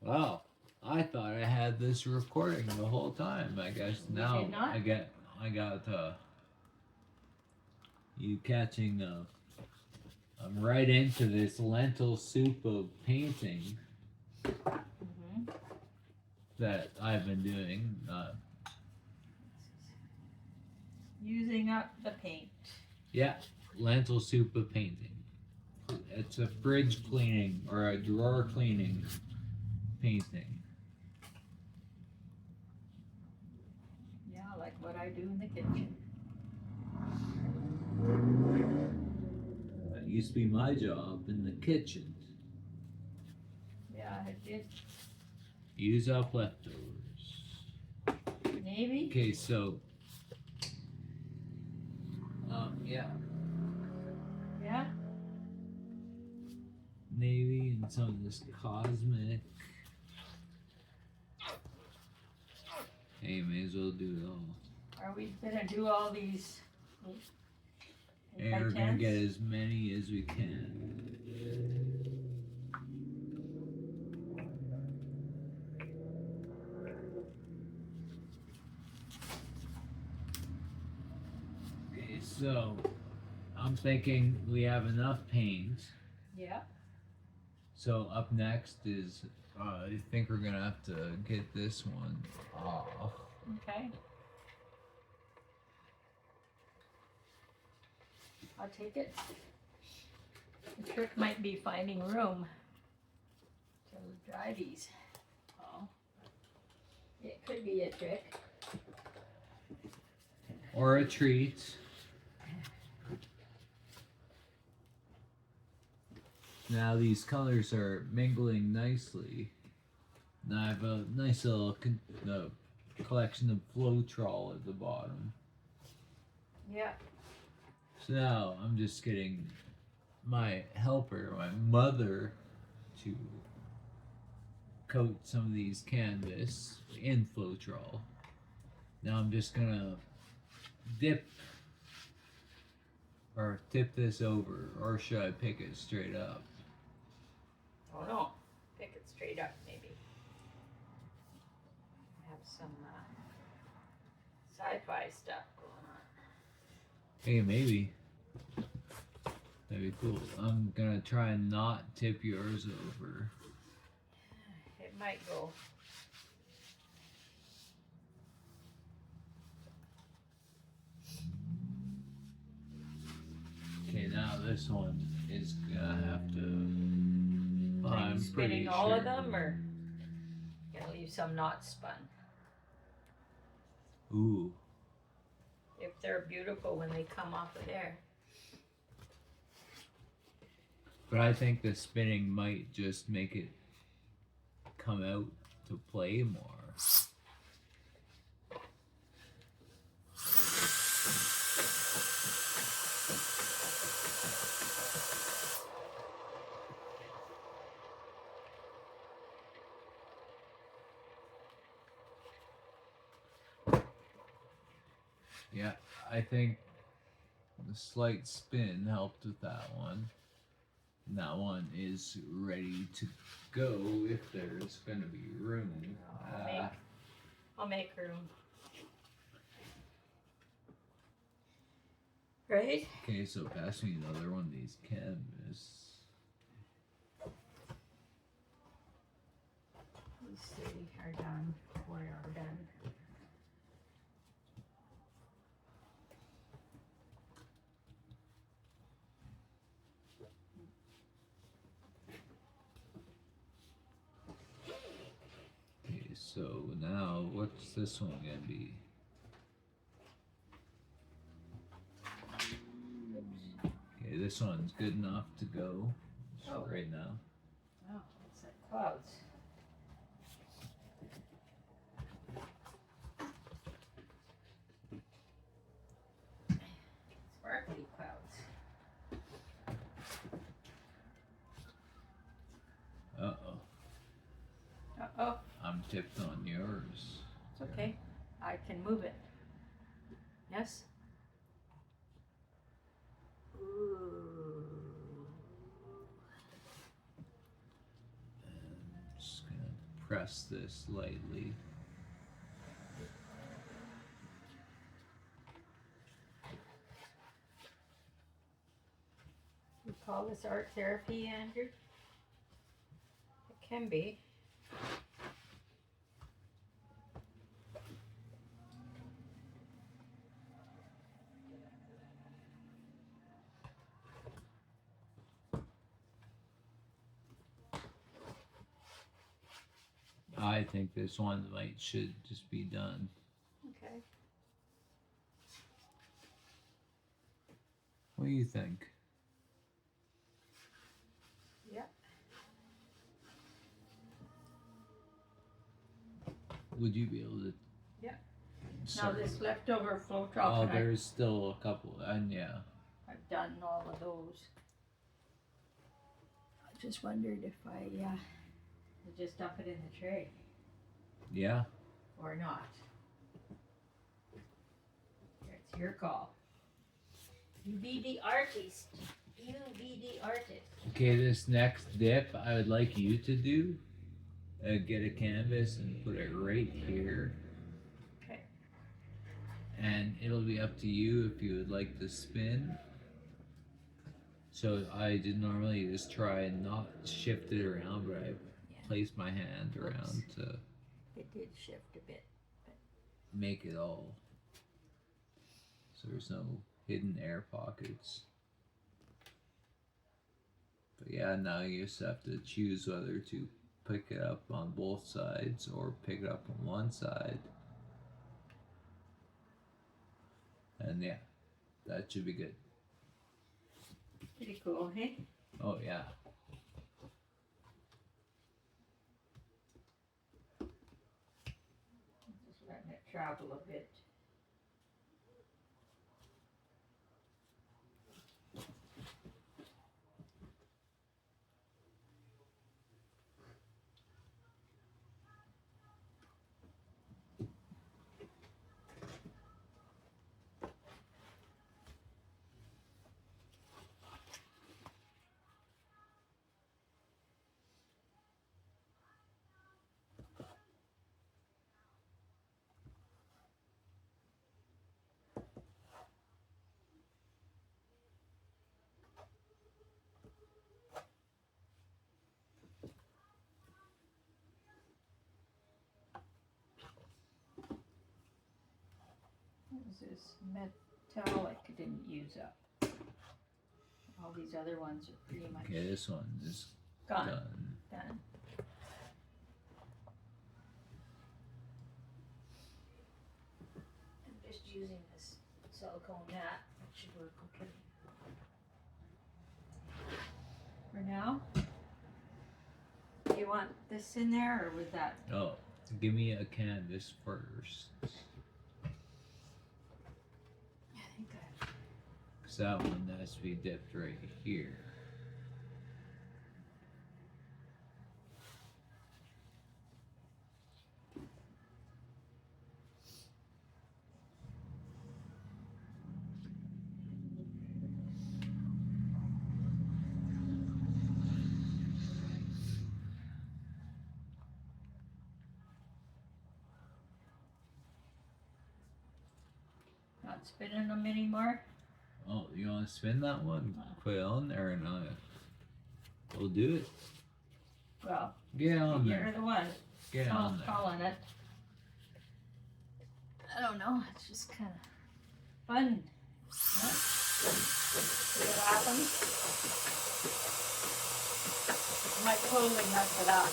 Wow, I thought I had this recording the whole time. I guess now did not? I got you catching I'm right into this lentil soup of painting that I've been doing. Using up the paint. Yeah, lentil soup of painting. It's a fridge cleaning or a drawer cleaning painting. Yeah, like what I do in the kitchen. That used to be my job in the kitchen. Yeah, I did. Use up leftovers. Navy? Okay, so yeah, Yeah? navy and some of this cosmic. Hey, may as well do it all. Are we gonna do all these? And we're gonna get as many as we can. Okay, so I'm thinking we have enough paint. Yeah. So up next is I think we're gonna have to get this one off. Okay. I'll take it. The trick might be finding room to dry these. Oh. It could be a trick. Or a treat. Now these colors are mingling nicely. And I have a nice little collection of Floetrol at the bottom. Yeah. So now I'm just getting my helper, my mother, to coat some of these canvas in Floetrol. Now I'm just gonna tip this over, or should I pick it straight up? Oh no, pick it straight up maybe. I have some sci-fi stuff going on. Hey, maybe. That'd be cool. I'm gonna try and not tip yours over. It might go. Okay, now this one is gonna have to. Are you spinning all sure. of them, or gonna leave some not spun? Ooh. If they're beautiful when they come off of there. But I think the spinning might just make it come out to play more. Yeah, I think the slight spin helped with that one. And that one is ready to go if there's gonna be room. I'll make room. Right? Okay, so pass me another one of these canvas. These three are done. 4 are done. Okay, so now what's this one gonna be? Okay, this one's good enough to go right now. Oh, it's like clouds. Sparkly clouds. Uh-oh. Uh-oh. I'm tipped on yours. It's okay. I can move it. Yes? Ooh. And I'm just gonna press this lightly. You call this art therapy, Andrew? It can be. I think this one should just be done. Okay. What do you think? Yeah. Would you be able to? Yeah. Now start- this leftover flow Oh, trough, there's still a couple, and yeah. I've done all of those. I just wondered if I would just dump it in the tray Yeah. or not. It's your call. You be the artist. You be the artist. Okay, this next dip I would like you to do. Get a canvas and put it right here. Okay. And it'll be up to you if you would like to spin. So I did normally just try and not shift it around, but I placed my hand around to It did shift a bit. make it all so there's no hidden air pockets. But yeah, now you just have to choose whether to pick it up on both sides or pick it up on one side. And yeah, that should be good. Pretty cool, hey? Oh yeah. Just letting it travel a bit. This is metallic, it didn't use up. All these other ones are pretty much Okay, this one is gone. done. I'm just using this silicone mat. That should work okay. For now. Do you want this in there or with that? Oh, give me a canvas first. I think I Because that one has to be dipped right here. not spinning them anymore. Oh, you want to spin that one? Put it on there and we'll do it. Well, Get on you're there. the one Get on there. calling it. I don't know, it's just kind of fun. See what happens? I might totally mess it up.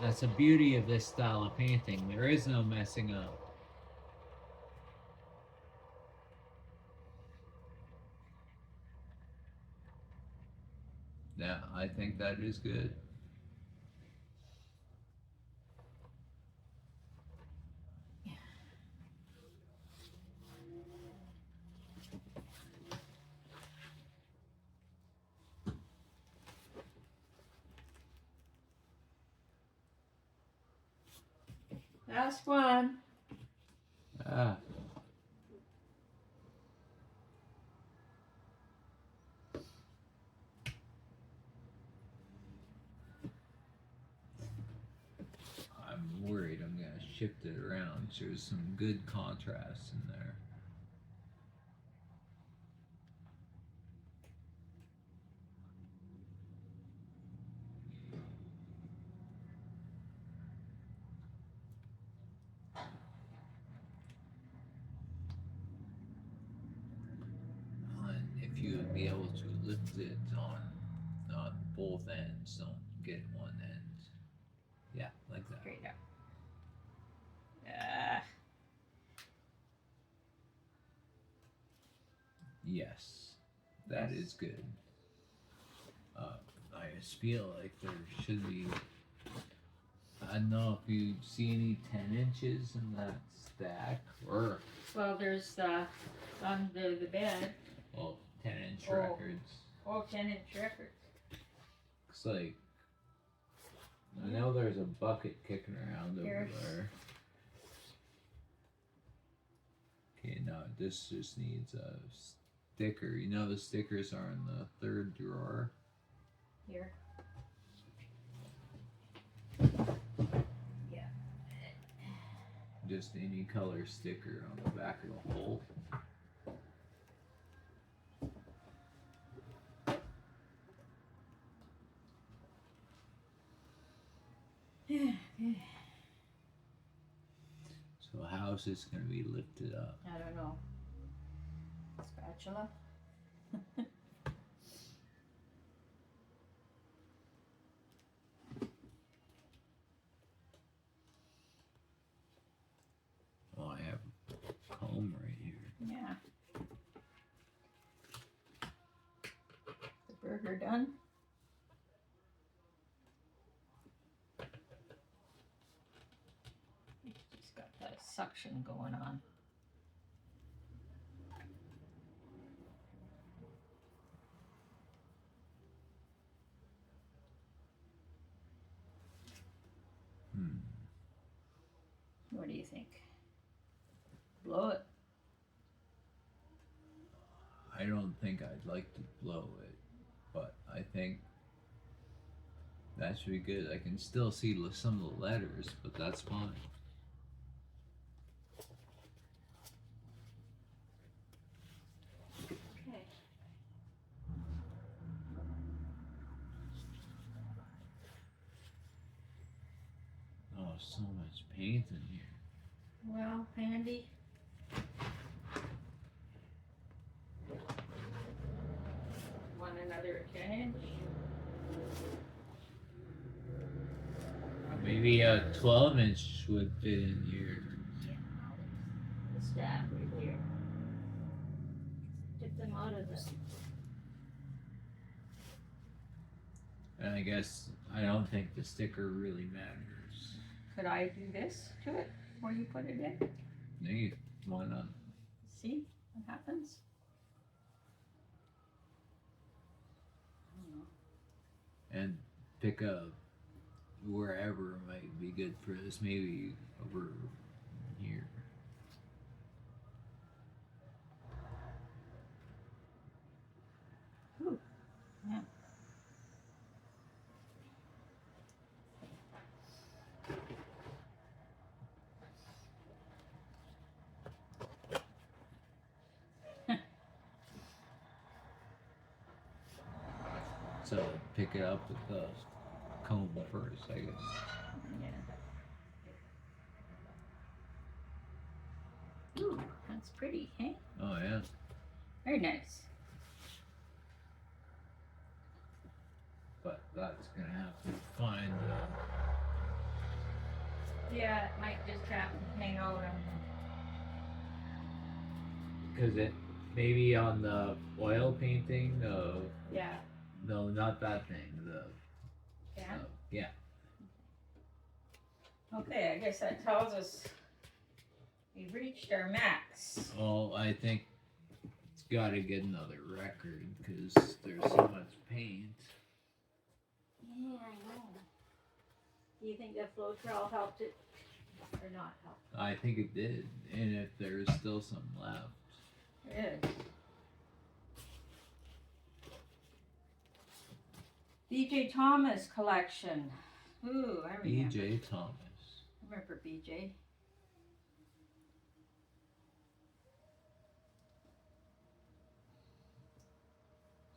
That's the beauty of this style of painting. There is no messing up. Yeah, I think that is good. Last one. Ah. shift it around. So there's some good contrast in there. And if you would be able to lift it on both ends, don't get one end. Yeah, like that. Straight up. Ah. Yes, that is good. I just feel like there should be. I don't know if you see any 10 inches in that stack, or Well, there's under the bed. well, 10-inch Oh. records. Oh, 10-inch records. Looks like I know there's a bucket kicking around over Here. there. Okay, now this just needs a sticker. You know the stickers are in the third drawer. Here. Yeah. Just any color sticker on the back of the hole. So how's this gonna be lifted up? I don't know. Spatula. Oh, I have a comb right here. Yeah. The burger done. Just got that suction going on. What do you think? Blow it. I don't think I'd like to blow it, but I think that should be good. I can still see some of the letters, but that's fine. Okay. Oh, so much paint in here. Well, handy. Want another 10-inch? Maybe a 12-inch would fit in here. Yeah. The staff right here. Get them out of this. And I guess I don't think the sticker really matters. Could I do this to it before you put it in? Maybe why not? See what happens? And pick up wherever might be good for this. Maybe over here. Ooh, yeah. So pick it up with the comb first, I guess. Yeah. Ooh, that's pretty, hey? Oh yeah. Very nice. But that's gonna have to find Yeah, it might just have to hang out on because it maybe on the oil painting. yeah. No, not that thing. Yeah. Yeah. Okay, I guess that tells us we've reached our max. Well, I think it's got to get another record because there's so much paint. Yeah, I know. Do you think that flow trail helped it or not helped? I think it did, and if there's still some left. There is. BJ Thomas collection. Ooh, I remember. BJ Thomas. I remember BJ.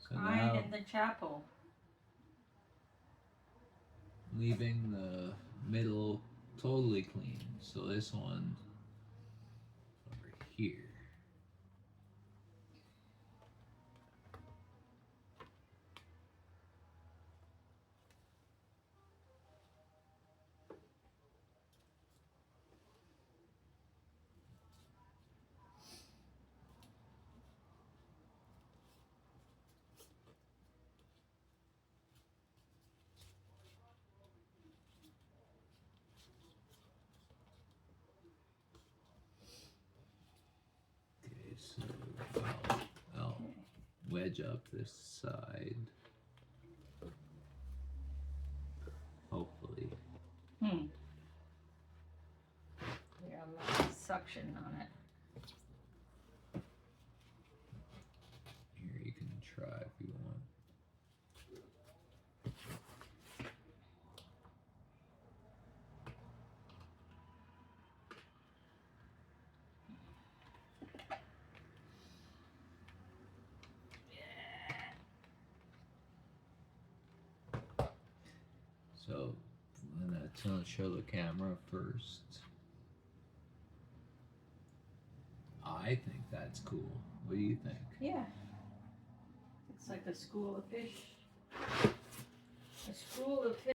So Crying now in the chapel. leaving the middle totally clean. So this one over here. Okay, so I'll wedge up this side. Hopefully. Hmm. Yeah, a lot of suction on it. Here, you can try if you want. So I'm gonna show the camera first. I think that's cool. What do you think? Yeah. It's like a school of fish. A school of fish.